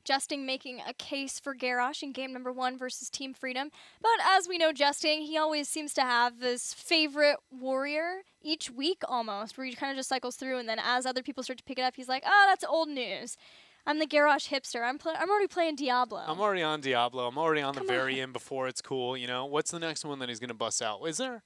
Justing making a case for Garrosh in game number 1 versus Team Freedom. But as we know Justing, he always seems to have this favorite warrior each week almost, where he kind of just cycles through, and then as other people start to pick it up, he's like, oh, that's old news. I'm the Garrosh hipster. I'm already playing Diablo. I'm already on Diablo. I'm already on the very end before it's cool, you know? What's the next one that he's going to bust out? Is there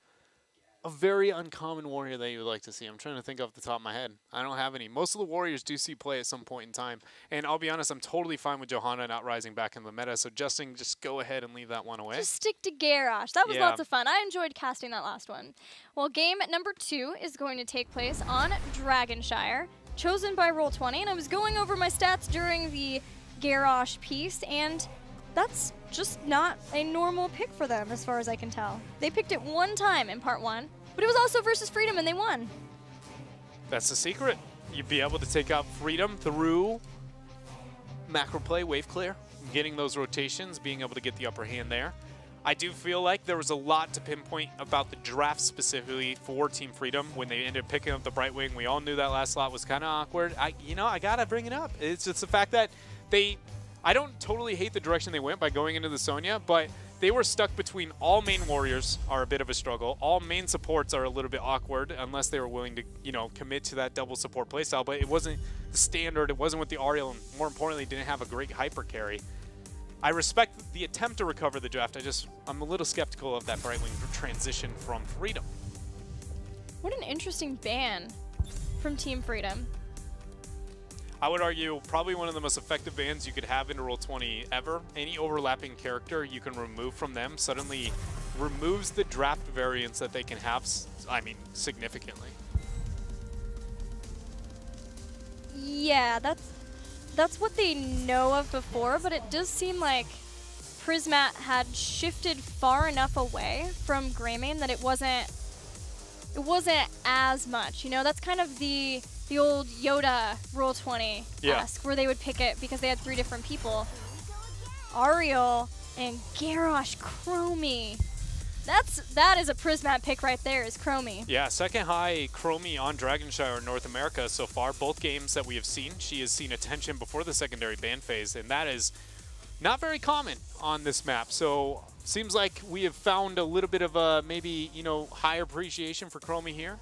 a very uncommon warrior that you would like to see? I'm trying to think off the top of my head. I don't have any. Most of the warriors do see play at some point in time. And I'll be honest, I'm totally fine with Johanna not rising back in the meta. So Justin, just go ahead and leave that one away. Just stick to Garrosh. That was lots of fun. I enjoyed casting that last one. Well, game number 2 is going to take place on Dragonshire, chosen by Roll20. And I was going over my stats during the Garrosh piece, and that's just not a normal pick for them as far as I can tell. They picked it one time in part 1, but it was also versus Freedom and they won. That's the secret. You'd be able to take out Freedom through macro play, wave clear, getting those rotations, being able to get the upper hand there. I do feel like there was a lot to pinpoint about the draft specifically for Team Freedom when they ended up picking up the Brightwing. We all knew that last slot was kind of awkward. I gotta bring it up. It's just the fact that I don't totally hate the direction they went by going into the Sonya, but they were stuck between all main warriors are a bit of a struggle. All main supports are a little bit awkward unless they were willing to, commit to that double support playstyle. But it wasn't the standard. It wasn't with the Ariel, and more importantly, didn't have a great hyper carry. I respect the attempt to recover the draft. I'm a little skeptical of that Brightwing transition from Freedom. What an interesting ban from Team Freedom. I would argue probably one of the most effective bans you could have in Roll20 ever. Any overlapping character you can remove from them suddenly removes the draft variance that they can have, significantly. Yeah, that's what they know of before, but it does seem like Prismat had shifted far enough away from Greymane that it wasn't as much. That's kind of the old Yoda Roll20-esque, where they would pick it because they had 3 different people. Ariel and Garrosh Chromie. That is a Prismat pick right there, is Chromie. Yeah, second high Chromie on Dragonshire in North America so far. Both games that we have seen, she has seen attention before the secondary ban phase, and that is not very common on this map. So seems like we have found a little bit of a maybe, higher appreciation for Chromie here.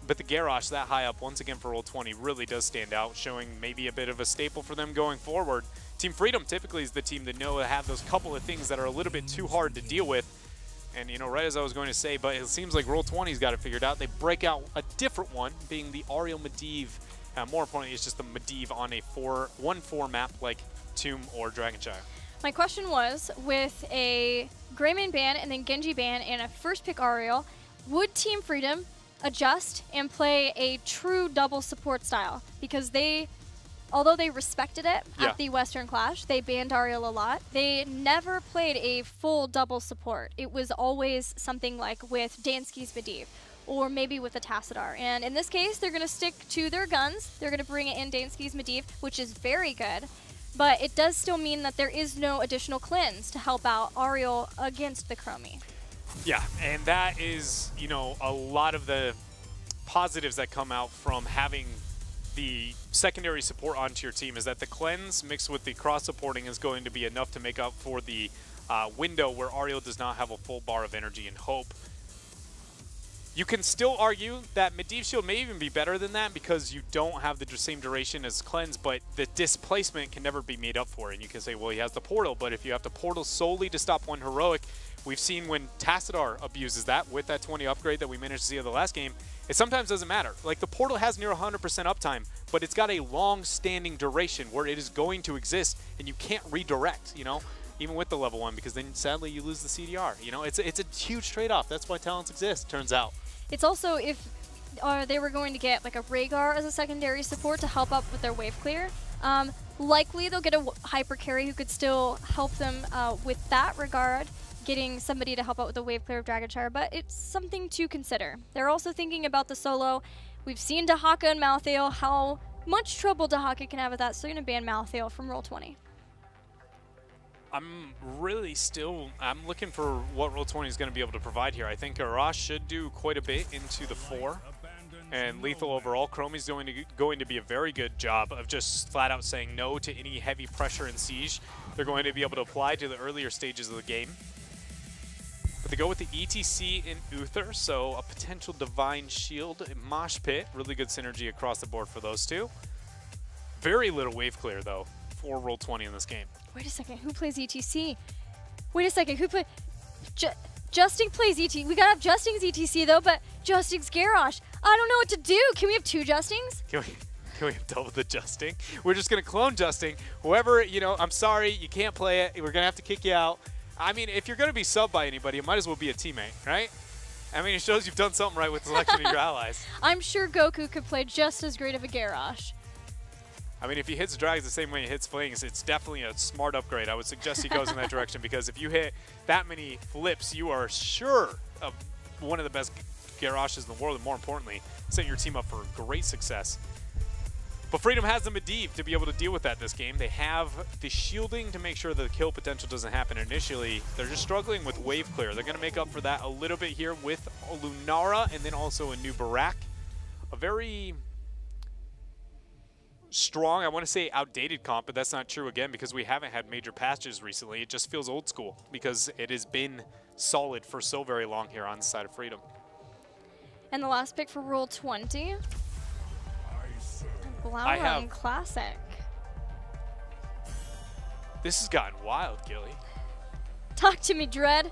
But the Garrosh that high up once again for Roll20 really does stand out, showing maybe a bit of a staple for them going forward. Team Freedom typically is the team that know to have those couple of things that are a little bit too hard to deal with. And, right as I was going to say, but it seems like Roll20's got it figured out. They break out a different one, being the Ariel Medivh. More importantly, it's just the Medivh on a 1-4 map like Tomb or Dragonshire. My question was, with a Greymane ban and then Genji ban and a first pick Ariel, would Team Freedom adjust and play a true double support style? Because although they respected it at the Western Clash, they banned Ariel a lot. They never played a full double support. It was always something like with Dansky's Medivh, or maybe with a Tassadar. And in this case, they're going to stick to their guns. They're going to bring it in Dansky's Medivh, which is very good. But it does still mean that there is no additional cleanse to help out Ariel against the Chromie. Yeah, and that is, a lot of the positives that come out from having the secondary support onto your team is that the cleanse mixed with the cross supporting is going to be enough to make up for the window where Ariel does not have a full bar of energy and hope. You can still argue that Medivh Shield may even be better than that because you don't have the same duration as cleanse, but the displacement can never be made up for. And you can say, well, he has the portal, but if you have to portal solely to stop one heroic, we've seen when Tassadar abuses that with that 20 upgrade that we managed to see in the last game, it sometimes doesn't matter. Like, the portal has near 100% uptime, but it's got a long-standing duration where it is going to exist, and you can't redirect, even with the level 1, because then sadly you lose the CDR. It's a huge trade-off. That's why talents exist, turns out. It's also, if they were going to get like a Rhaegar as a secondary support to help up with their wave clear, likely they'll get a hyper carry who could still help them with that regard, getting somebody to help out with the wave clear of Dragonshire, but it's something to consider. They're also thinking about the solo. We've seen Dahaka and Malthael, how much trouble Dahaka can have with that, so they're going to ban Malthael from Roll20. I'm looking for what Roll20 is going to be able to provide here. I think Arash should do quite a bit into the 4. and lethal overall. Chromie's going to be a very good job of just flat out saying no to any heavy pressure and siege they're going to be able to apply to the earlier stages of the game. But they go with the ETC in Uther, so a potential Divine Shield in Mosh Pit. Really good synergy across the board for those two. Very little wave clear, though, for Roll20 in this game. Wait a second, who plays ETC? Wait a second, who plays... Justing plays ETC. We gotta have Justing's ETC, though, but Justing's Garrosh. I don't know what to do. Can we have 2 Justings? Can we have double the Justing? We're just going to clone Justing. Whoever, you know, I'm sorry, you can't play it. We're going to have to kick you out. I mean, if you're going to be subbed by anybody, it might as well be a teammate, right? I mean, it shows you've done something right with the selection of your allies. I'm sure Goku could play just as great of a Garrosh. I mean, if he hits Dragons the same way he hits Flings, it's definitely a smart upgrade. I would suggest he goes in that direction, because if you hit that many flips, you are sure of one of the best Garroshes in the world, and more importantly, set your team up for great success. But Freedom has the Medivh to be able to deal with that this game. They have the shielding to make sure the kill potential doesn't happen initially. They're just struggling with wave clear. They're going to make up for that a little bit here with Lunara and then also a new Barak. A very strong, I want to say outdated comp, but that's not true again because we haven't had major patches recently. It just feels old school because it has been solid for so very long here on the side of Freedom. And the last pick for Roll20. Blauron Classic. This has gotten wild, Gilly. Talk to me, Dread.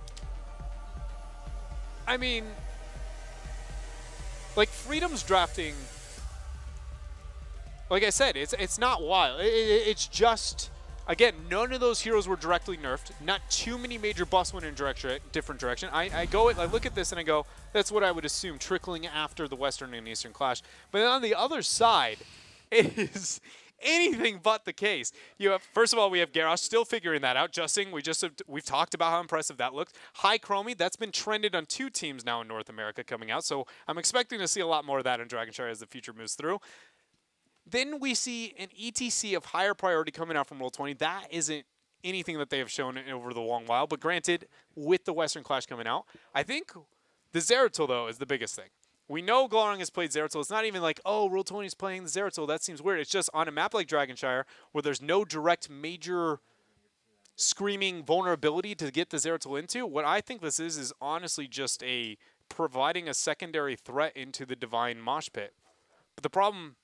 I mean, like, Freedom's drafting, like I said, it's not wild. It's just, again, none of those heroes were directly nerfed. Not too many major buffs went in different direction. I look at this and I go, that's what I would assume, trickling after the Western and Eastern clash. But on the other side, it is anything but the case. You have, first of all, we have Garrosh still figuring that out. Justing, we've talked about how impressive that looked. High Chromie, that's been trended on 2 teams now in North America coming out. So I'm expecting to see a lot more of that in Dragonshire as the future moves through. Then we see an ETC of higher priority coming out from Roll20. That isn't anything that they have shown over the long while. But granted, with the Western Clash coming out, I think the Zeratul, though, is the biggest thing. We know Glaurung has played Zeratul. It's not even like, oh, Roll20 is playing the Zeratul. That seems weird. It's just on a map like Dragonshire where there's no direct major screaming vulnerability to get the Zeratul into. What I think this is honestly just providing a secondary threat into the Divine Mosh Pit. But the problem,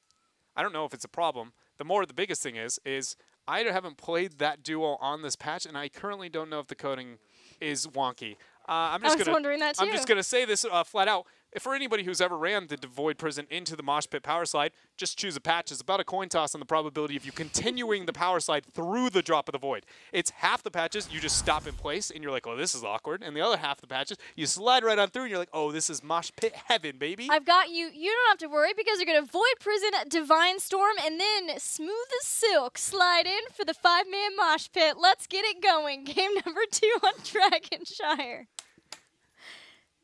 I don't know if it's a problem. The biggest thing is I haven't played that duo on this patch, and I currently don't know if the coding is wonky. I was wondering that too. I'm just going to say this flat out. For anybody who's ever ran the Void Prison into the Mosh Pit Power Slide, just choose a patch. It's about a coin toss on the probability of you continuing the Power Slide through the drop of the Void. It's half the patches, you just stop in place, and you're like, oh, this is awkward. And the other half the patches, you slide right on through, and you're like, oh, this is Mosh Pit heaven, baby. I've got you. You don't have to worry because you're going to Void Prison, Divine Storm, and then Smooth as Silk slide in for the 5-man Mosh Pit. Let's get it going. Game number 2 on Dragonshire.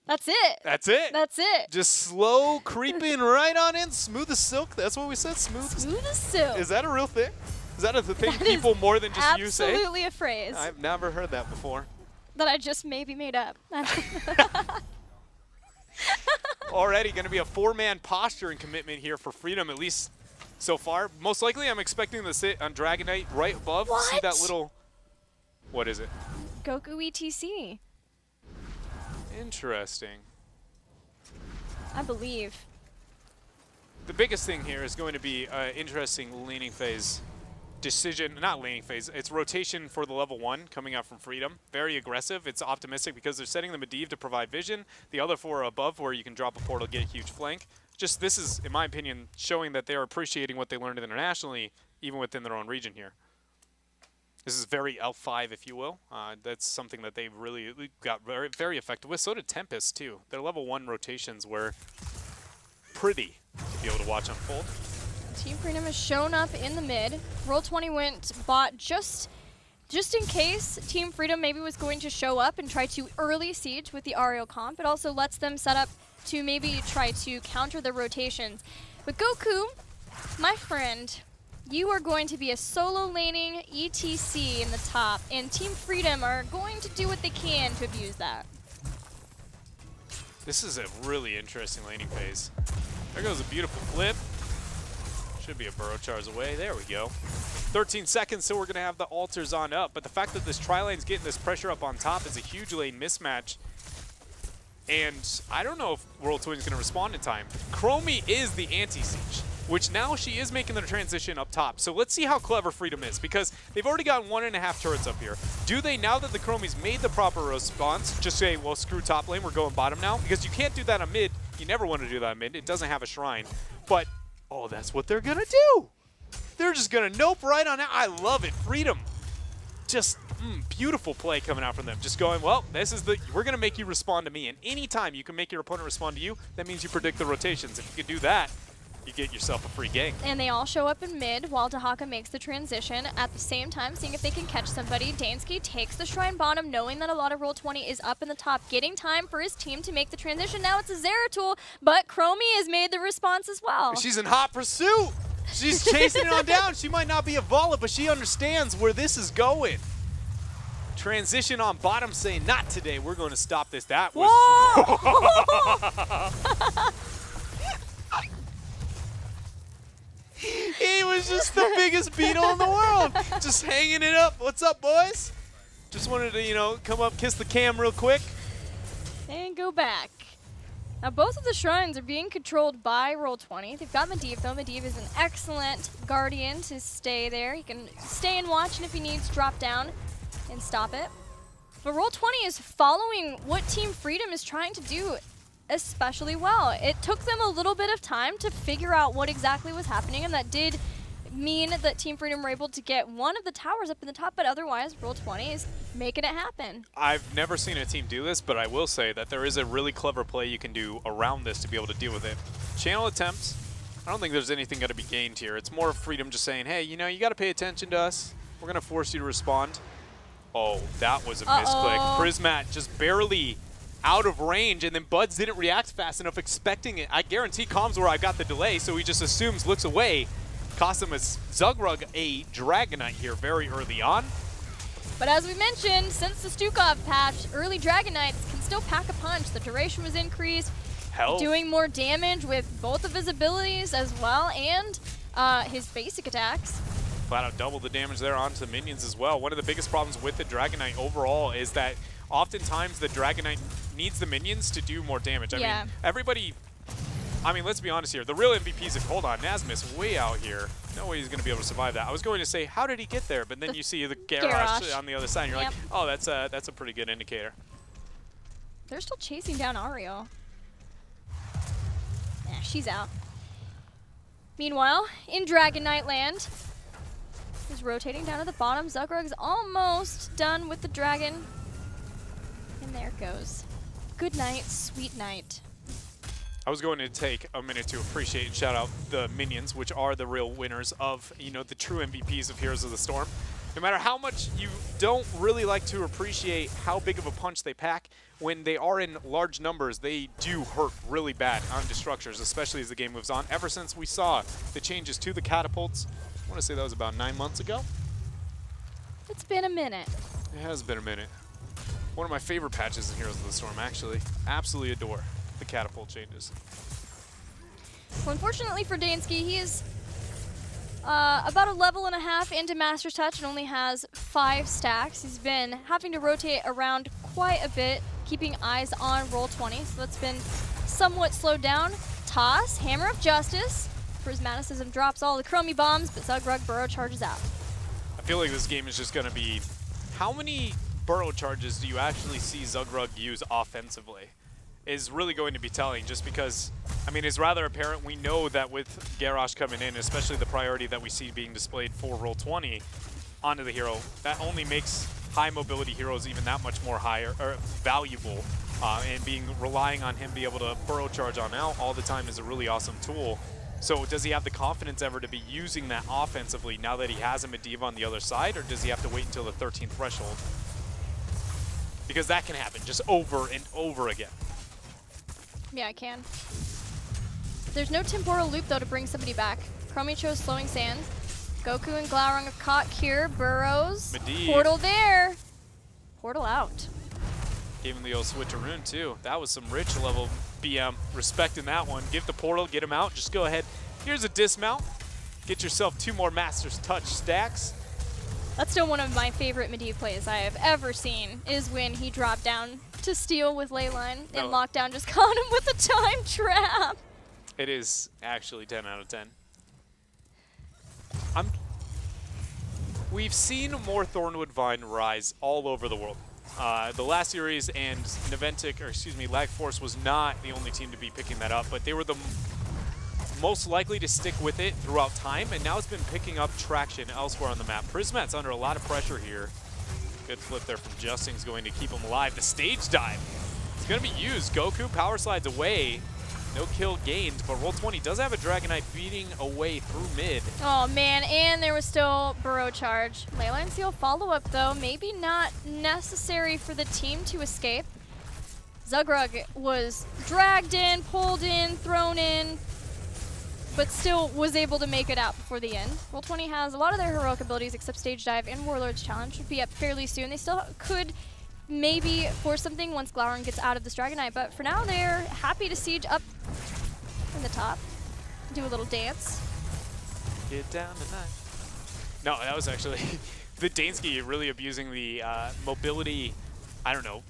That's it. That's it. That's it. Just slow creeping right on in. Smooth as silk. That's what we said. Smooth as silk. Is that a real thing? Is that a thing people more than just you say? Absolutely a phrase. I've never heard that before. That I just maybe made up. Already going to be a 4-man posture and commitment here for Freedom, at least so far. Most likely, I'm expecting to sit on Dragon Knight right above. What? See that little... What is it? Goku ETC. Interesting. I believe. The biggest thing here is going to be an interesting laning phase decision. Not laning phase. It's rotation for the level 1 coming out from Freedom. Very aggressive. It's optimistic because they're setting the Medivh to provide vision. The other 4 are above where you can drop a portal, get a huge flank. Just this is, in my opinion, showing that they are appreciating what they learned internationally, even within their own region here. This is very L5, if you will. That's something that they really got very, very effective with. So did Tempest, too. Their level 1 rotations were pretty to be able to watch unfold. Team Freedom has shown up in the mid. Roll20 went bot just in case Team Freedom maybe was going to show up and try to early siege with the Aerial comp. It also lets them set up to maybe try to counter the rotations. But Goku, my friend, you are going to be a solo laning ETC in the top, and Team Freedom are going to do what they can to abuse that. This is a really interesting laning phase. There goes a beautiful flip. Should be a burrow charge away. There we go. 13 seconds, so we're going to have the altars on up. But the fact that this tri-lane's getting this pressure up on top is a huge lane mismatch. And I don't know if Roll20 is going to respond in time. Chromie is the anti-siege, which now she is making the transition up top. So let's see how clever Freedom is, because they've already got 1.5 turrets up here. Do they, now that the Chromie's made the proper response, just say, well, screw top lane, we're going bottom now? Because you can't do that on mid. You never want to do that on mid. It doesn't have a shrine. But, oh, that's what they're going to do. They're just going to nope right on out. I love it. Freedom. Just beautiful play coming out from them. Just going, well, this is we're going to make you respond to me. And anytime you can make your opponent respond to you, that means you predict the rotations. If you can do that, you get yourself a free gank. And they all show up in mid while Dahaka makes the transition. At the same time, seeing if they can catch somebody, Dansky takes the shrine bottom, knowing that a lot of Roll20 is up in the top, getting time for his team to make the transition. Now it's a Zeratul, but Chromie has made the response as well. She's in hot pursuit. She's chasing it on down. She might not be a Vala, but she understands where this is going. Transition on bottom saying, not today, we're going to stop this. That was... He was just the biggest beetle in the world. Just hanging it up. What's up, boys? Just wanted to, you know, come up, kiss the cam real quick. And go back. Now, both of the shrines are being controlled by Roll20. They've got Medivh, though. Medivh is an excellent guardian to stay there. He can stay and watch, and if he needs, drop down and stop it. But Roll20 is following what Team Freedom is trying to do especially well. It took them a little bit of time to figure out what exactly was happening, and that did mean that Team Freedom were able to get one of the towers up in the top, but otherwise Roll20 is making it happen. I've never seen a team do this, but I will say that there is a really clever play you can do around this to be able to deal with it. Channel attempts, I don't think there's anything going to be gained here. It's more Freedom just saying, hey, you know, you got to pay attention to us. We're going to force you to respond. Oh, that was a misclick. Prismat just barely out of range, and then Buds didn't react fast enough expecting it. I guarantee comms where I got the delay, so he just assumes, looks away. Cost him a Zugrug a Dragonite here very early on. But as we mentioned, since the Stukov patch, early Dragonites can still pack a punch. The duration was increased, doing more damage with both of his abilities as well, and his basic attacks. Flat out double the damage there onto the minions as well. One of the biggest problems with the Dragonite overall is that oftentimes the Dragonite needs the minions to do more damage. I mean, everybody, I mean, let's be honest here. The real MVPs, if hold on, Nasmus way out here. No way he's going to be able to survive that. I was going to say, how did he get there? But then you see the Garrosh on the other side, and you're like, oh, that's a pretty good indicator. They're still chasing down Ariel. Yeah, she's out. Meanwhile, in Dragonite land, he's rotating down to the bottom. Zugrug's almost done with the dragon. And there it goes. Good night, sweet night. I was going to take a minute to appreciate and shout out the minions, which are the real winners of, you know, the true MVPs of Heroes of the Storm. No matter how much you don't really like to appreciate how big of a punch they pack, when they are in large numbers, they do hurt really bad onto structures, especially as the game moves on. Ever since we saw the changes to the catapults, I want to say that was about 9 months ago. It's been a minute. It has been a minute. One of my favorite patches in Heroes of the Storm, actually. Absolutely adore the catapult changes. Well, unfortunately for Dansky, he is about a level and a half into Master's Touch and only has 5 stacks. He's been having to rotate around quite a bit, keeping eyes on Roll20, so that's been somewhat slowed down. Toss, Hammer of Justice. Prismaticism drops all the Chromie bombs, but Zugrug burrow charges out. I feel like this game is just going to be, how many burrow charges do you actually see Zugrug use offensively is really going to be telling, just because, I mean, it's rather apparent. We know that with Garrosh coming in, especially the priority that we see being displayed for Roll20 onto the hero, that only makes high mobility heroes even that much more higher or valuable, and relying on him be able to burrow charge on out all the time is a really awesome tool. So does he have the confidence ever to be using that offensively now that he has a Medivh on the other side, or does he have to wait until the 13th threshold? Because that can happen just over and over again. Yeah, I can. There's no temporal loop, though, to bring somebody back. Chromie chose Slowing Sands. Goku and Glaurung are caught here. Burrows. Medivh. Portal there. Portal out. Gave him the old switcheroo, too. That was some rich level BM respecting that one. Give the portal, get him out. Just go ahead. Here's a dismount. Get yourself 2 more Master's Touch stacks. That's still one of my favorite Medivh plays I have ever seen, is when he dropped down to steal with Leyline and Lockdown just caught him with a time trap. It is actually 10 out of 10. We've seen more Thornwood Vine rise all over the world. The last series and Naventic, or excuse me, Lag Force was not the only team to be picking that up, but they were the most likely to stick with it throughout time, and now it's been picking up traction elsewhere on the map. Prismat's under a lot of pressure here. Good flip there from Justin's going to keep him alive. The stage dive, it's going to be used. Goku power slides away. No kill gained, but Roll20 does have a Dragonite feeding away through mid. Oh man, and there was still Burrow charge. Leyline Seal follow-up though, maybe not necessary for the team to escape. Zugrug was dragged in, pulled in, thrown in, but still was able to make it out before the end. Roll20 has a lot of their heroic abilities except Stage Dive and Warlord's Challenge should be up fairly soon. They still could maybe force something once Glaurung gets out of this Dragonite, but for now they're happy to siege up in the top. Do a little dance. Get down tonight. No, that was actually the Dansky really abusing the mobility, I don't know,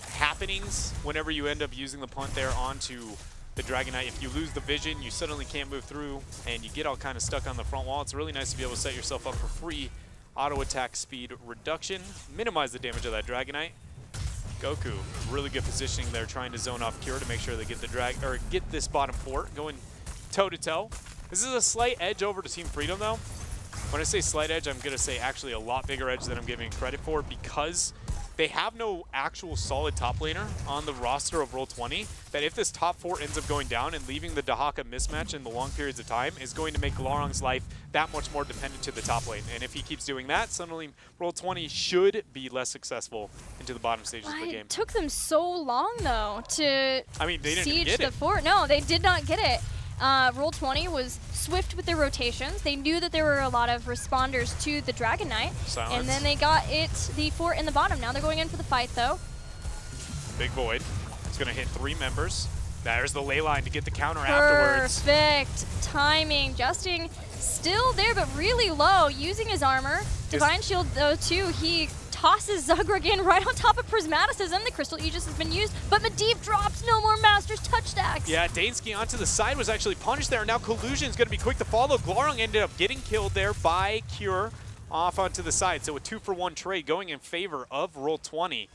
happenings whenever you end up using the punt there onto the Dragonite. If you lose the vision, you suddenly can't move through and you get all kind of stuck on the front wall. It's really nice to be able to set yourself up for free auto attack speed reduction, minimize the damage of that Dragonite. Goku, really good positioning there, trying to zone off Cure to make sure they get the get this bottom fort going toe to toe. This is a slight edge over to Team Freedom though. When I say slight edge, I'm gonna say actually a lot bigger edge than I'm giving credit for, because they have no actual solid top laner on the roster of Roll20, that if this top 4 ends up going down and leaving the Dahaka mismatch in the long periods of time is going to make Glaurung's life that much more dependent to the top lane. And if he keeps doing that, suddenly Roll20 should be less successful into the bottom stages of the game. It took them so long though to siege the fort. No, they did not get it. Roll20 was swift with their rotations. They knew that there were a lot of responders to the Dragonite. Silence. And then they got the fort in the bottom. Now they're going in for the fight though. Big Void. It's going to hit 3 members. There's the ley line to get the counter afterwards. Perfect timing. Justing still there, but really low, using his armor. Divine Shield though too, he tosses Zugrug in right on top of Prismaticism. The Crystal Aegis has been used, but Medivh drops no more Master's Touch stacks. Yeah, Dansky onto the side was actually punished there. Now Collusion's going to be quick to follow. Glaurung ended up getting killed there by Cure off onto the side. So a 2-for-1 trade going in favor of Roll20.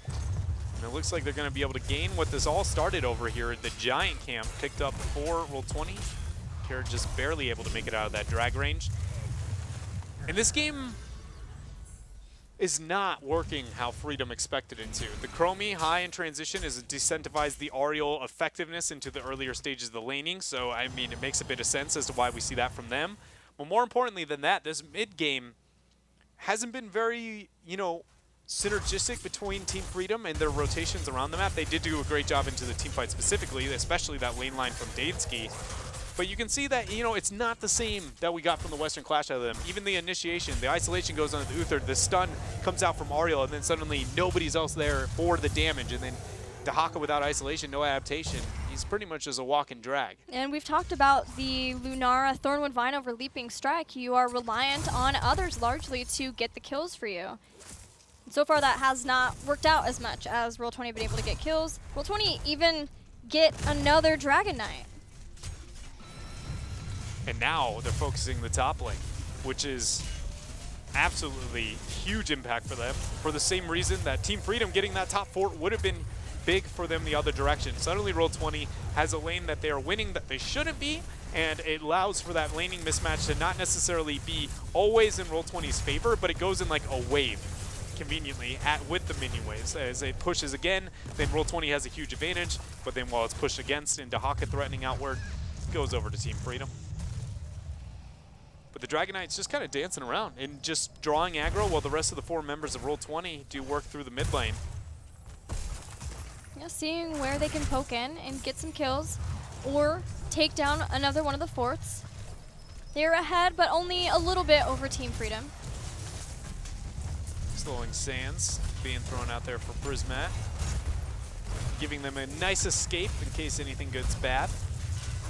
And it looks like they're going to be able to gain what this all started over here at the Giant Camp, picked up for Roll20. Cure just barely able to make it out of that drag range. And this game is not working how Freedom expected it to. The Chromie high in transition has decentivized the Aerial effectiveness into the earlier stages of the laning, so I mean it makes a bit of sense as to why we see that from them. But more importantly than that, this mid game hasn't been very, you know, synergistic between Team Freedom and their rotations around the map. They did do a great job into the team fight specifically, especially that lane line from Dansky. But you can see that, you know, it's not the same that we got from the Western Clash out of them. Even the initiation, the isolation goes on the Uther, the stun comes out from Ariel, and then suddenly nobody's else there for the damage. And then Dahaka without isolation, no adaptation. He's pretty much just a walk and drag. And we've talked about the Lunara Thornwood Vine over Leaping Strike. You are reliant on others largely to get the kills for you. And so far that has not worked out as much as Roll20 been able to get kills. Roll20 even get another Dragonite. And now they're focusing the top lane, which is absolutely huge impact for them, for the same reason that Team Freedom getting that top fort would have been big for them the other direction. Suddenly Roll20 has a lane that they are winning that they shouldn't be, and it allows for that laning mismatch to not necessarily be always in Roll20's favor, but it goes in like a wave, conveniently, with the minion waves. As it pushes again, then Roll20 has a huge advantage, but then while it's pushed against and Dahaka threatening outward, it goes over to Team Freedom. But the Dragonite's just kind of dancing around and just drawing aggro while the rest of the 4 members of Roll20 do work through the mid lane. Yeah, seeing where they can poke in and get some kills or take down another one of the forts. They're ahead, but only a little bit over Team Freedom. Slowing Sands being thrown out there for Prismat. giving them a nice escape in case anything goes bad.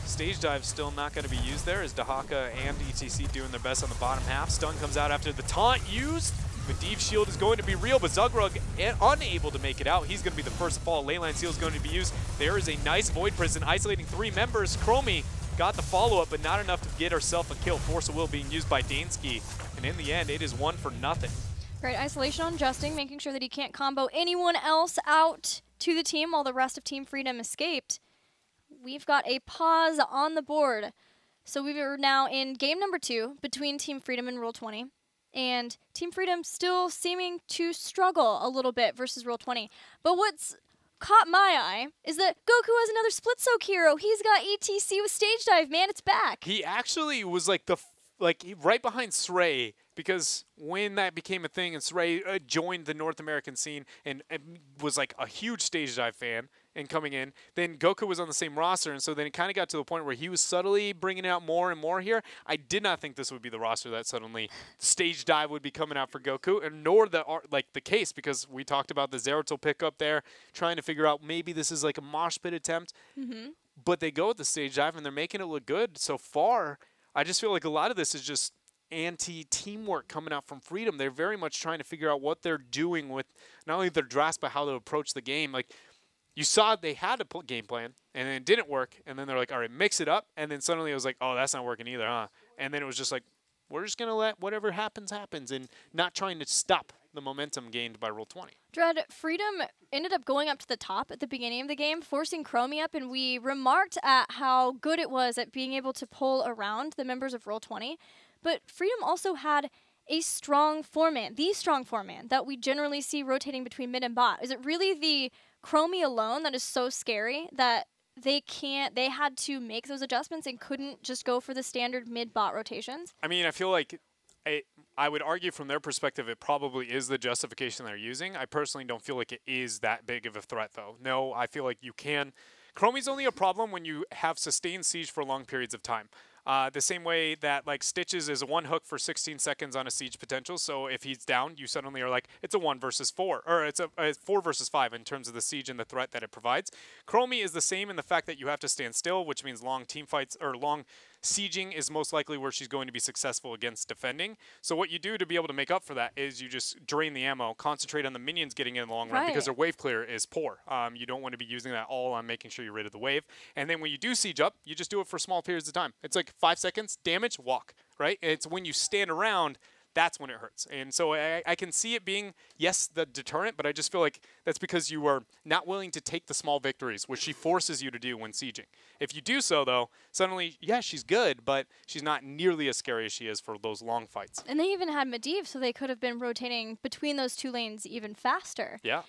Stage dive still not going to be used there as Dahaka and ETC doing their best on the bottom half. Stun comes out after the taunt used. Medivh's shield is going to be real, but Zugrug unable to make it out. He's going to be the first to fall. Leyline seal is going to be used. There is a nice Void Prison isolating 3 members. Chromie got the follow-up, but not enough to get herself a kill. Force of Will being used by Dansky. And in the end, it is 1 for nothing. Great isolation on Justin, making sure that he can't combo anyone else out to the team while the rest of Team Freedom escaped. We've got a pause on the board. So we are now in game number 2 between Team Freedom and Roll20. And Team Freedom still seeming to struggle a little bit versus Roll20. But what's caught my eye is that Goku has another split soak hero. He's got ETC with stage dive, man. It's back. He actually was like right behind Srey, because when that became a thing and Srey joined the North American scene and was like a huge stage dive fan and coming in, then Goku was on the same roster, and so then it kind of got to the point where he was subtly bringing out more and more here. I did not think this would be the roster that suddenly stage dive would be coming out for Goku, and nor the case, because we talked about the Zeratul pickup there, trying to figure out maybe this is like a mosh pit attempt. But they go with the stage dive and they're making it look good so far. I just feel like a lot of this is just anti-teamwork coming out from Freedom. They're very much trying to figure out what they're doing with not only their drafts, but how to approach the game. Like, you saw they had a game plan, and then it didn't work, and then they're like, all right, mix it up, and then suddenly it was like, oh, that's not working either, huh? And then it was just like, we're just going to let whatever happens, happens, and not trying to stop the momentum gained by Roll20. Dread, Freedom ended up going up to the top at the beginning of the game, forcing Chromie up, and we remarked at how good it was at being able to pull around the members of Roll20. But Freedom also had a strong four-man, the strong four-man that we generally see rotating between mid and bot. Is it really the Chromie alone that is so scary that they had to make those adjustments and couldn't just go for the standard mid-bot rotations? I mean, I feel like I would argue from their perspective it probably is the justification they're using. I personally don't feel like it is that big of a threat, though. No, I feel like you can. Chromie's only a problem when you have sustained siege for long periods of time. The same way that like Stitches is a 1 hook for 16 seconds on a siege potential. So if he's down, you suddenly are like, it's a 1 versus 4, or it's a 4 versus 5 in terms of the siege and the threat that it provides. Chromie is the same in the fact that you have to stand still, which means long team fights or long sieging is most likely where she's going to be successful against defending. So what you do to be able to make up for that is you just drain the ammo, concentrate on the minions getting in the long run, because their wave clear is poor. You don't want to be using that all on making sure you're rid of the wave. And then when you do siege up, you just do it for small periods of time. It's like 5 seconds, damage, walk, right? And it's when you stand around, that's when it hurts. And so I can see it being, yes, the deterrent, but I just feel like that's because you are not willing to take the small victories, which she forces you to do when sieging. If you do so, though, suddenly, yeah, she's good, but she's not nearly as scary as she is for those long fights. And they even had Medivh, so they could have been rotating between those 2 lanes even faster. Yeah.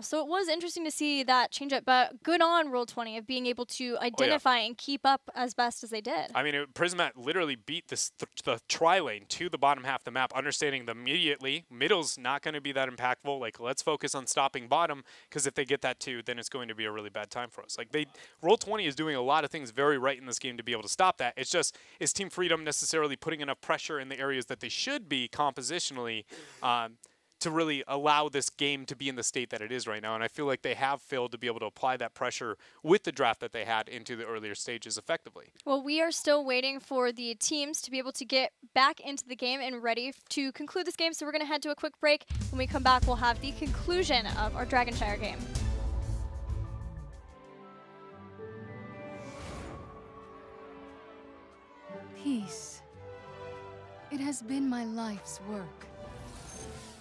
So it was interesting to see that change up, but good on Roll20 of being able to identify and keep up as best as they did. I mean, Prismat literally beat the tri-lane to the bottom half of the map, understanding that immediately middle's not going to be that impactful. Like, let's focus on stopping bottom, because if they get that too, then it's going to be a really bad time for us. Like, Roll20 is doing a lot of things very right in this game to be able to stop that. It's just, is Team Freedom necessarily putting enough pressure in the areas that they should be compositionally to really allow this game to be in the state that it is right now? And I feel like they have failed to be able to apply that pressure with the draft that they had into the earlier stages effectively. Well, we are still waiting for the teams to be able to get back into the game and ready to conclude this game, so we're going to head to a quick break. When we come back, we'll have the conclusion of our Dragonshire game. Peace. It has been my life's work.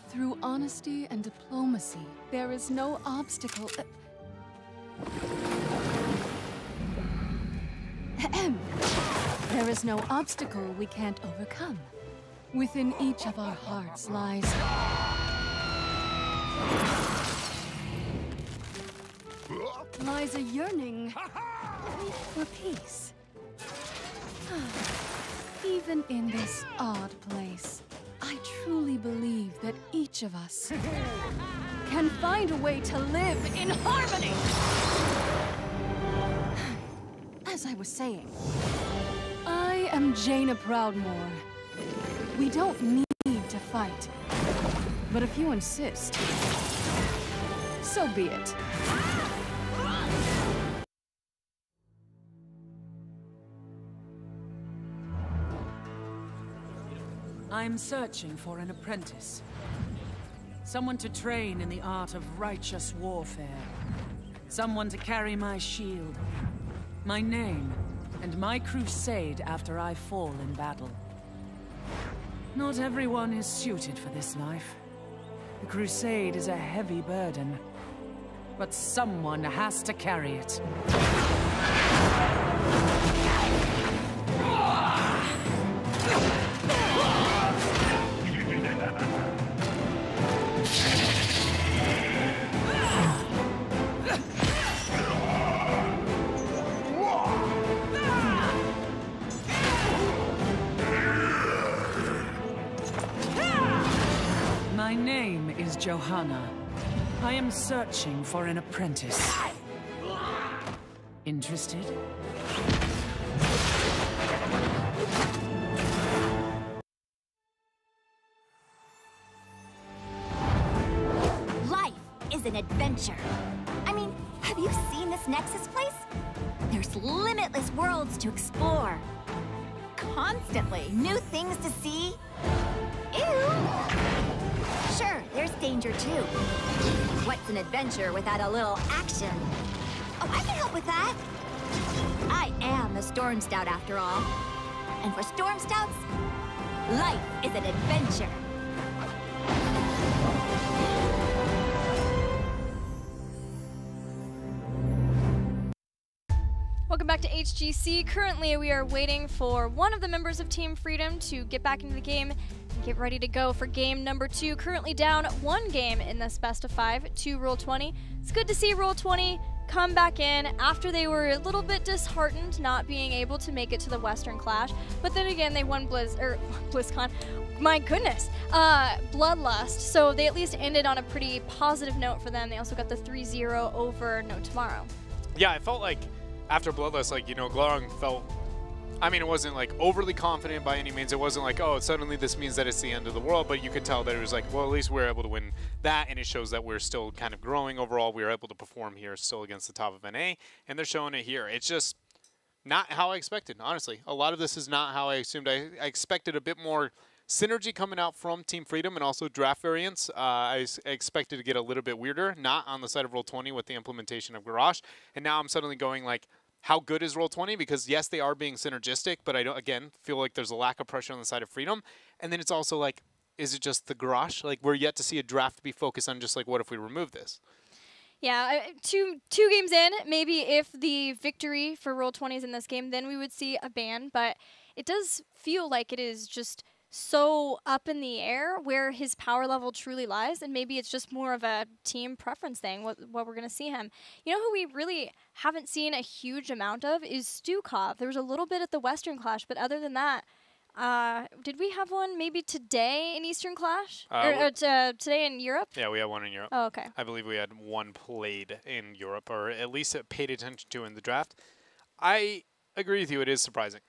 Through honesty and diplomacy, there is no obstacle. There is no obstacle we can't overcome. Within each of our hearts lies a yearning for peace. Even in this odd place, I truly believe that each of us can find a way to live in harmony. As I was saying, I am Jaina Proudmoore. We don't need to fight, but if you insist, so be it. I'm searching for an apprentice. Someone to train in the art of righteous warfare. Someone to carry my shield, my name, and my crusade after I fall in battle. Not everyone is suited for this life. The crusade is a heavy burden, but someone has to carry it. My name is Johanna. I am searching for an apprentice. Interested? Life is an adventure. I mean, have you seen this Nexus place? There's limitless worlds to explore. Constantly new things to see. Ew! Sure, there's danger too. What's an adventure without a little action? Oh, I can help with that. I am a Storm Scout after all. And for Storm Scouts, life is an adventure. Welcome back to HGC. Currently, we are waiting for one of the members of Team Freedom to get back into the game and get ready to go for game number 2. Currently down 1 game in this best of 5 to Roll20. It's good to see Roll20 come back in after they were a little bit disheartened not being able to make it to the Western Clash. But then again, they won BlizzCon. My goodness, Bloodlust. So they at least ended on a pretty positive note for them. They also got the 3-0 over No Tomorrow. Yeah, I felt like after Bloodlust, like, you know, Glorung felt, I mean, it wasn't like overly confident by any means. It wasn't like, oh, suddenly this means that it's the end of the world, but you could tell that it was like, well, at least we're able to win that, and it shows that we're still kind of growing overall. We were able to perform here still against the top of NA, and they're showing it here. It's just not how I expected, honestly. A lot of this is not how I assumed. I expected a bit more synergy coming out from Team Freedom and also draft variants. I expected to get a little bit weirder, not on the side of Roll20 with the implementation of Garage. And now I'm suddenly going like, how good is Roll20? Because yes, they are being synergistic, but I don't, again, feel like there's a lack of pressure on the side of Freedom. And then it's also like, is it just the Garage? Like, we're yet to see a draft be focused on just like, what if we remove this? Yeah, two games in, maybe if the victory for Roll20 is in this game, then we would see a ban. But it does feel like it is just so up in the air where his power level truly lies, and maybe it's just more of a team preference thing, what we're going to see him. You know who we really haven't seen a huge amount of is Stukov. There was a little bit at the Western Clash, but other than that, did we have one maybe today in Eastern Clash? Or today in Europe? Yeah, we had one in Europe. Oh, okay. I believe we had one played in Europe, or at least paid attention to in the draft. I agree with you, it is surprising.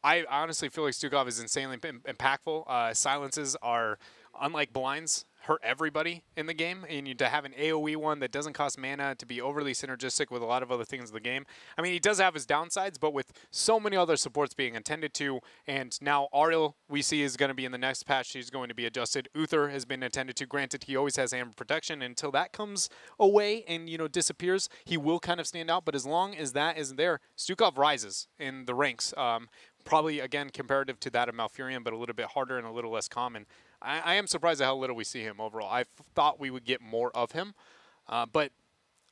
I honestly feel like Stukov is insanely impactful. Silences are, unlike blinds, hurt everybody in the game. And to have an AoE one that doesn't cost mana, to be overly synergistic with a lot of other things in the game. I mean, he does have his downsides, but with so many other supports being attended to, and now Ariel, we see, is going to be in the next patch. She's going to be adjusted. Uther has been attended to. Granted, he always has Amber Protection. Until that comes away and, you know, disappears, he will kind of stand out. But as long as that isn't there, Stukov rises in the ranks. Probably, again, comparative to that of Malfurion, but a little bit harder and a little less common. I am surprised at how little we see him overall. I thought we would get more of him, but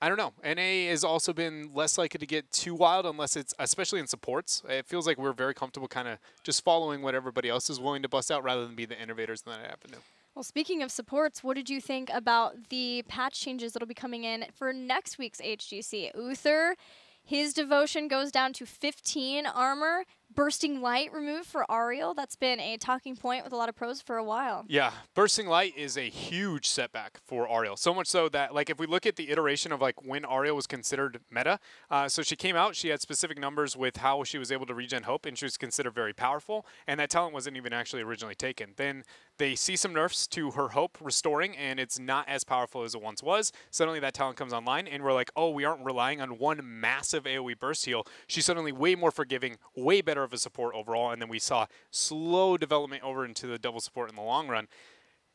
I don't know. NA has also been less likely to get too wild unless it's, especially in supports. It feels like we're very comfortable kind of just following what everybody else is willing to bust out rather than be the innovators that I happen to. Well, speaking of supports, what did you think about the patch changes that will be coming in for next week's HGC? Uther, his devotion goes down to 15 armor. Bursting Light removed for Ariel. That's been a talking point with a lot of pros for a while. Yeah, Bursting Light is a huge setback for Ariel. So much so that, like, if we look at the iteration of, like, when Ariel was considered meta, so she came out, she had specific numbers with how she was able to regen hope, and she was considered very powerful, and that talent wasn't even actually originally taken. Then they see some nerfs to her hope restoring, and it's not as powerful as it once was. Suddenly that talent comes online, and we're like, oh, we aren't relying on one massive AoE burst heal. She's suddenly way more forgiving, way better better of a support overall, and then we saw slow development over into the double support in the long run.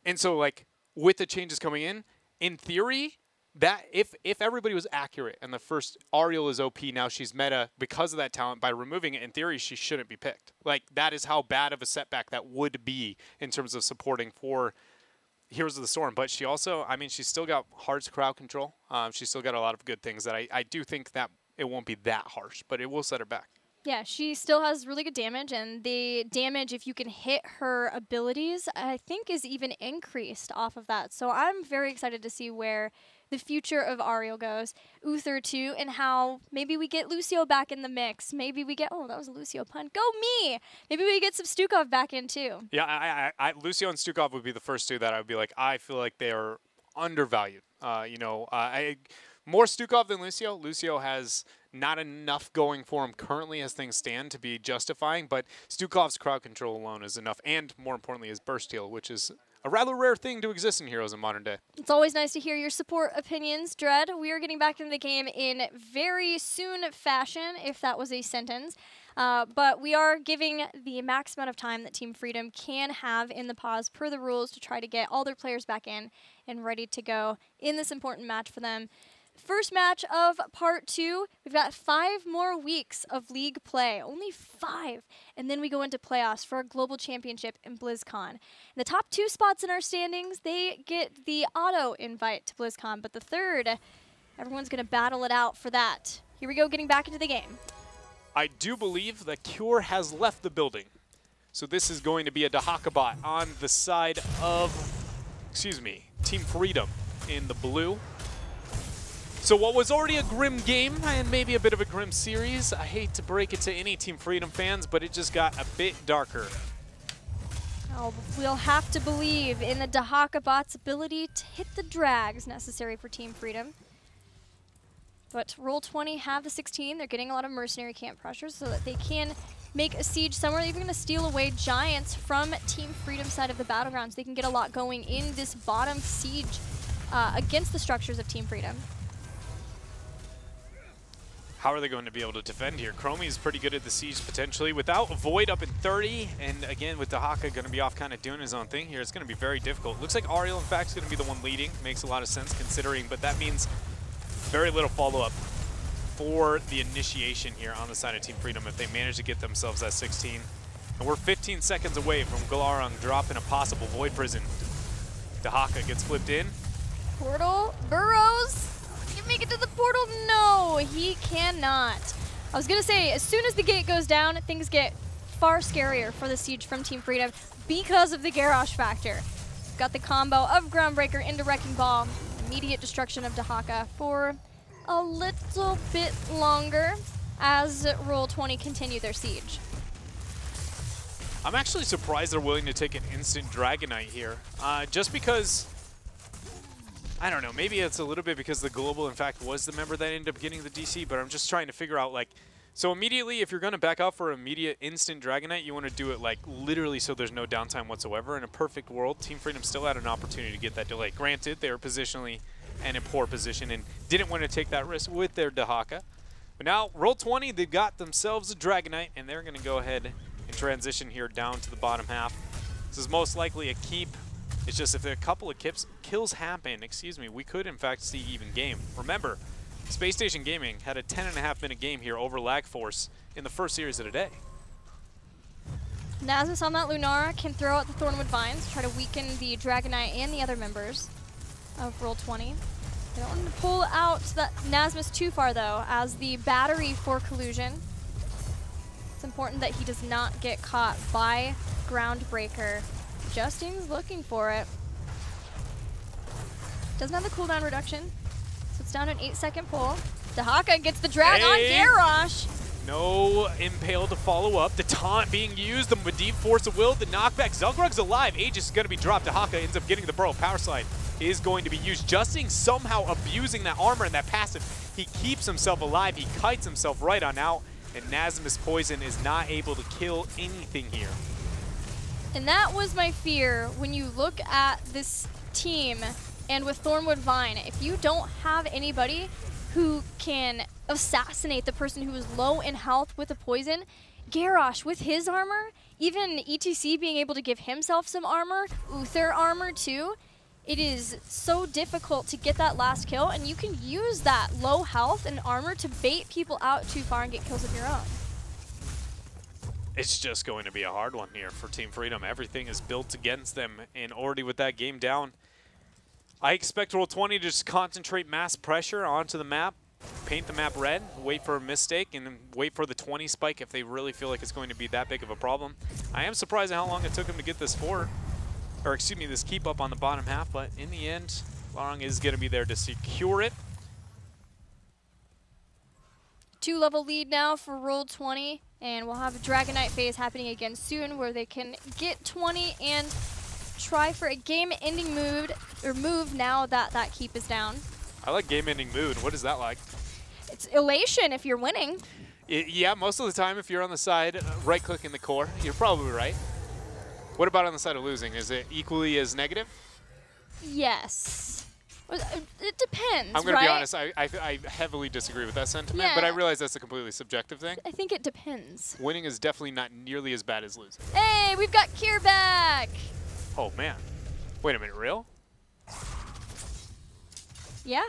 And so, like, with the changes coming in theory, that if everybody was accurate and the first Ariel is OP, now she's meta because of that talent, by removing it, in theory, she shouldn't be picked. Like, that is how bad of a setback that would be in terms of supporting for Heroes of the Storm. But she also, I mean, she's still got Heart's crowd control. She's still got a lot of good things that I do think that it won't be that harsh, but it will set her back. Yeah, she still has really good damage, and the damage, if you can hit her abilities, I think is even increased off of that. So I'm very excited to see where the future of Ariel goes. Uther too, and how maybe we get Lucio back in the mix. Maybe we get, oh, that was a Lucio pun. Go me! Maybe we get some Stukov back in too. Yeah, Lucio and Stukov would be the first two that I would be like, I feel like they are undervalued. More Stukov than Lucio. Lucio has not enough going for him currently as things stand to be justifying, but Stukov's crowd control alone is enough, and more importantly, his burst heal, which is a rather rare thing to exist in Heroes in modern day. It's always nice to hear your support opinions, Dread. We are getting back into the game in very soon fashion, if that was a sentence. But we are giving the max amount of time that Team Freedom can have in the pause per the rules to try to get all their players back in and ready to go in this important match for them. First match of part 2, we've got 5 more weeks of league play, only 5, and then we go into playoffs for our global championship in BlizzCon. The top 2 spots in our standings, they get the auto invite to BlizzCon, but the third, everyone's going to battle it out for that. Here we go, getting back into the game. I do believe that Cure has left the building, so this is going to be a Dahaka bot on the side of, Team Freedom in the blue. So what was already a grim game, and maybe a bit of a grim series, I hate to break it to any Team Freedom fans, but it just got a bit darker. Oh, we'll have to believe in the Dahaka bot's ability to hit the drags necessary for Team Freedom. But Roll20 have the 16. They're getting a lot of mercenary camp pressures so that they can make a siege somewhere. They're even going to steal away Giants from Team Freedom side of the battlegrounds. They can get a lot going in this bottom siege against the structures of Team Freedom. How are they going to be able to defend here? Chromie is pretty good at the siege potentially. Without Void up in 30, and again with Dahaka going to be off kind of doing his own thing here, it's going to be very difficult. Looks like Ariel in fact is going to be the one leading. Makes a lot of sense considering, but that means very little follow-up for the initiation here on the side of Team Freedom if they manage to get themselves that 16. And we're 15 seconds away from Galarung dropping a possible Void Prison. Dahaka gets flipped in. Portal, Burrows. Can he make it to the portal? No, he cannot. I was going to say, as soon as the gate goes down, things get far scarier for the siege from Team Freedom because of the Garrosh factor. Got the combo of Groundbreaker into Wrecking Ball. Immediate destruction of Dahaka for a little bit longer as Roll20 continue their siege. I'm actually surprised they're willing to take an instant Dragonite here. Just because, I don't know, maybe it's a little bit because the Global, in fact, was the member that ended up getting the DC, but I'm just trying to figure out, like, so immediately, if you're going to back up for immediate instant Dragonite, you want to do it, like, literally so there's no downtime whatsoever. In a perfect world, Team Freedom still had an opportunity to get that delay. Granted, they were positionally and in poor position and didn't want to take that risk with their Dahaka. But now, Roll20, they've got themselves a Dragonite, and they're going to go ahead and transition here down to the bottom half. This is most likely a keep. It's just if a couple of kills happen, we could in fact see even game. Remember, Space Station Gaming had a 10.5-minute game here over Lag Force in the first series of the day. Nazmus on that Lunara can throw out the Thornwood Vines, try to weaken the Dragonite and the other members of Roll20. They don't want to pull out that Nazmus too far though, as the battery for collusion. It's important that he does not get caught by Groundbreaker. Justin's looking for it. Doesn't have the cooldown reduction, so it's down to an 8-second pull. Dahaka gets the drag on Garrosh. No Impale to follow up. The taunt being used, the Medivh Force of Will, the knockback. Zelgrug's alive. Aegis is going to be dropped. Dahaka ends up getting the Burrow. Power Slide is going to be used. Justin somehow abusing that armor and that passive. He keeps himself alive. He kites himself right on out. And Nazmus Poison is not able to kill anything here. And that was my fear when you look at this team and with Thornwood Vine. If you don't have anybody who can assassinate the person who is low in health with a poison, Garrosh with his armor, even ETC being able to give himself some armor, Uther armor too, it is so difficult to get that last kill, and you can use that low health and armor to bait people out too far and get kills of your own. It's just going to be a hard one here for Team Freedom. Everything is built against them, and already with that game down, I expect Roll20 to just concentrate mass pressure onto the map, paint the map red, wait for a mistake, and then wait for the 20 spike if they really feel like it's going to be that big of a problem. I am surprised at how long it took them to get this this keep up on the bottom half, but in the end, Larong is going to be there to secure it. 2-level lead now for Roll20, and we'll have a Dragonite phase happening again soon where they can get 20 and try for a game-ending move now that that keep is down. I like game-ending mood. What is that like? It's elation if you're winning. Yeah, most of the time if you're on the side, right-click in the core, you're probably right. What about on the side of losing? Is it equally as negative? Yes. It depends, I'm going to be right? honest, I heavily disagree with that sentiment, but I realize that's a completely subjective thing. I think it depends. Winning is definitely not nearly as bad as losing. Hey, we've got Kier back! Oh, man. Wait a minute, real? Yeah.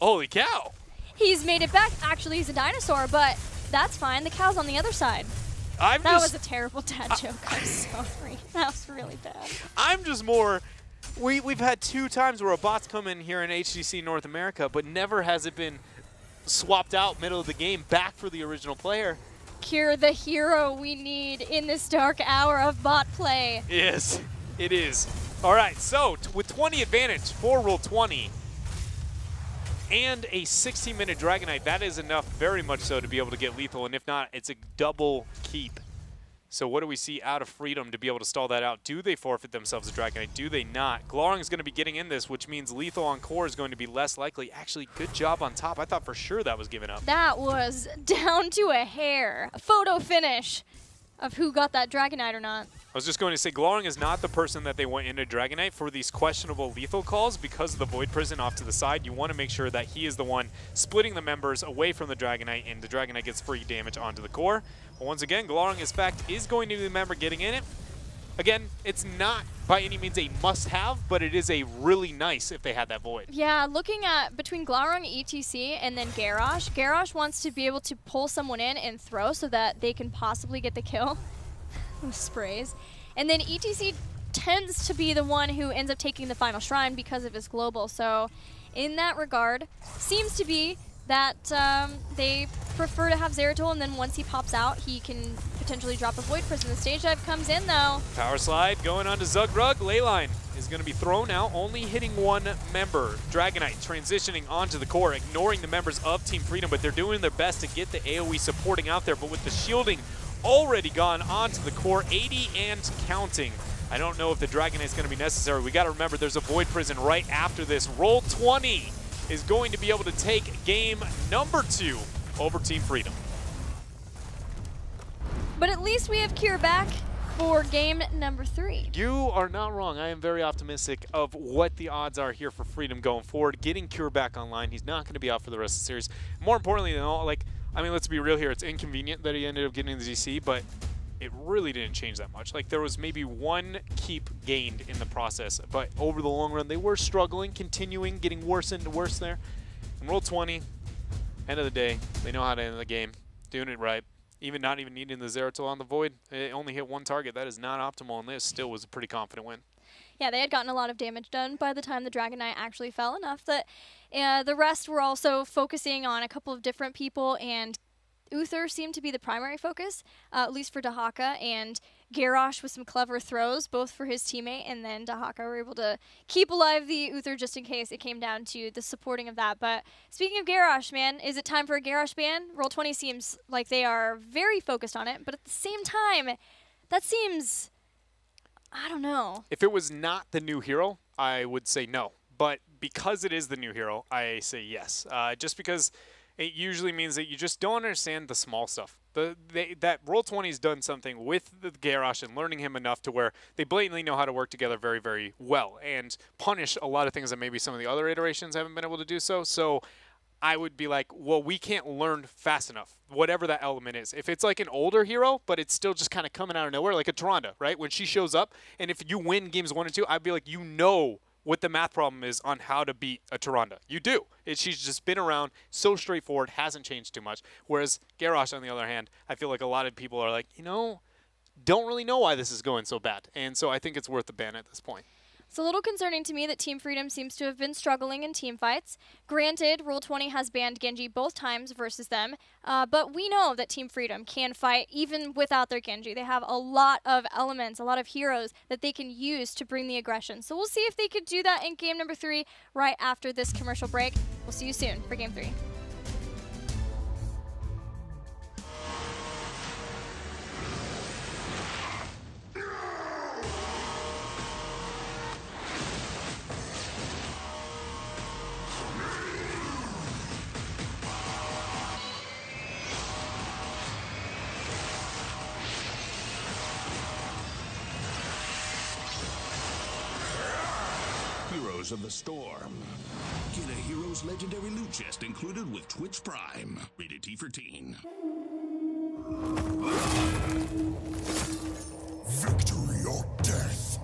Holy cow! He's made it back. Actually, he's a dinosaur, but that's fine. The cow's on the other side. That was a terrible dad joke. I'm sorry. That was really bad. I'm just more... We've had 2 times where a bot's come in here in HGC North America, but never has it been swapped out middle of the game back for the original player. Kier, the hero we need in this dark hour of bot play. Yes, it is. All right, so with 20 advantage for Roll20 and a 16-minute Dragonite, that is enough, very much so, to be able to get lethal. And if not, it's a double keep. So what do we see out of Freedom to be able to stall that out? Do they forfeit themselves a Dragonite? Do they not? Glorung is going to be getting in this, which means lethal on core is going to be less likely. Actually, good job on top. I thought for sure that was given up. That was down to a hair. A photo finish of who got that Dragonite or not. I was just going to say, Glorung is not the person that they went into Dragonite for these questionable lethal calls because of the Void Prison off to the side. You want to make sure that he is the one splitting the members away from the Dragonite, and the Dragonite gets free damage onto the core. But once again, Glorung, in fact, is going to be the member getting in it. Again, it's not by any means a must-have, but it is a really nice if they had that Void. Yeah, looking at between Glorung, ETC, and then Garrosh, Garrosh wants to be able to pull someone in and throw so that they can possibly get the kill. Sprays. And then ETC tends to be the one who ends up taking the final shrine because of his global. So in that regard, seems to be that they prefer to have Zeratul, and then once he pops out, he can potentially drop a Void Prison. The stage dive comes in, though. Power slide going on to Zugrug. Leyline is going to be thrown out, only hitting 1 member. Dragonite transitioning onto the core, ignoring the members of Team Freedom, but they're doing their best to get the AoE supporting out there. But with the shielding already gone onto the core, 80 and counting. I don't know if the Dragonite is going to be necessary. We got to remember there's a Void Prison right after this. Roll20 is going to be able to take game number 2 over Team Freedom. But at least we have Kier back for game number 3. You are not wrong. I am very optimistic of what the odds are here for Freedom going forward. Getting Kier back online, he's not going to be out for the rest of the series. More importantly than all, I mean, let's be real here. It's inconvenient that he ended up getting the GC, but it really didn't change that much. Like, there was maybe 1 keep gained in the process, but over the long run, they were struggling, continuing, getting worse and worse there. And Roll20, end of the day, they know how to end the game, doing it right. Even not even needing the Zeratul on the Void. It only hit 1 target. That is not optimal, and this still was a pretty confident win. Yeah, they had gotten a lot of damage done by the time the Dragonite actually fell, enough that the rest were also focusing on a couple of different people, and Uther seemed to be the primary focus, at least for Dahaka, and Garrosh with some clever throws, both for his teammate, and then Dahaka were able to keep alive the Uther just in case it came down to the supporting of that. But speaking of Garrosh, man, is it time for a Garrosh ban? Roll20 seems like they are very focused on it, but at the same time, that seems... I don't know. If it was not the new hero, I would say no. But because it is the new hero, I say yes. Just because it usually means that you just don't understand the small stuff. That Roll20 has done something with the Garrosh and learning him enough to where they blatantly know how to work together very, very well and punish a lot of things that maybe some of the other iterations haven't been able to do so. So I would be like, well, we can't learn fast enough, whatever that element is. If it's like an older hero, but it's still just kind of coming out of nowhere, like a Tyrande, right? When she shows up, and if you win games 1 and 2, I'd be like, you know what the math problem is on how to beat a Tyrande. You do. She's just been around, so straightforward, hasn't changed too much. Whereas Garrosh, on the other hand, I feel like a lot of people are like, don't really know why this is going so bad. And so I think it's worth the ban at this point. It's a little concerning to me that Team Freedom seems to have been struggling in team fights. Granted, Roll20 has banned Genji both times versus them, but we know that Team Freedom can fight even without their Genji. They have a lot of elements, a lot of heroes that they can use to bring the aggression. So we'll see if they could do that in game number 3 right after this commercial break. We'll see you soon for game 3. Heroes of the Storm. Get a Heroes Legendary Loot Chest included with Twitch Prime. Rated T for Teen. Victory or death.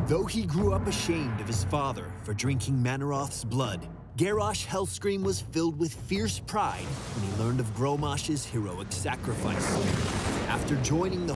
Though he grew up ashamed of his father for drinking Manaroth's blood, Garrosh Hellscream was filled with fierce pride when he learned of Gromash's heroic sacrifice. After joining the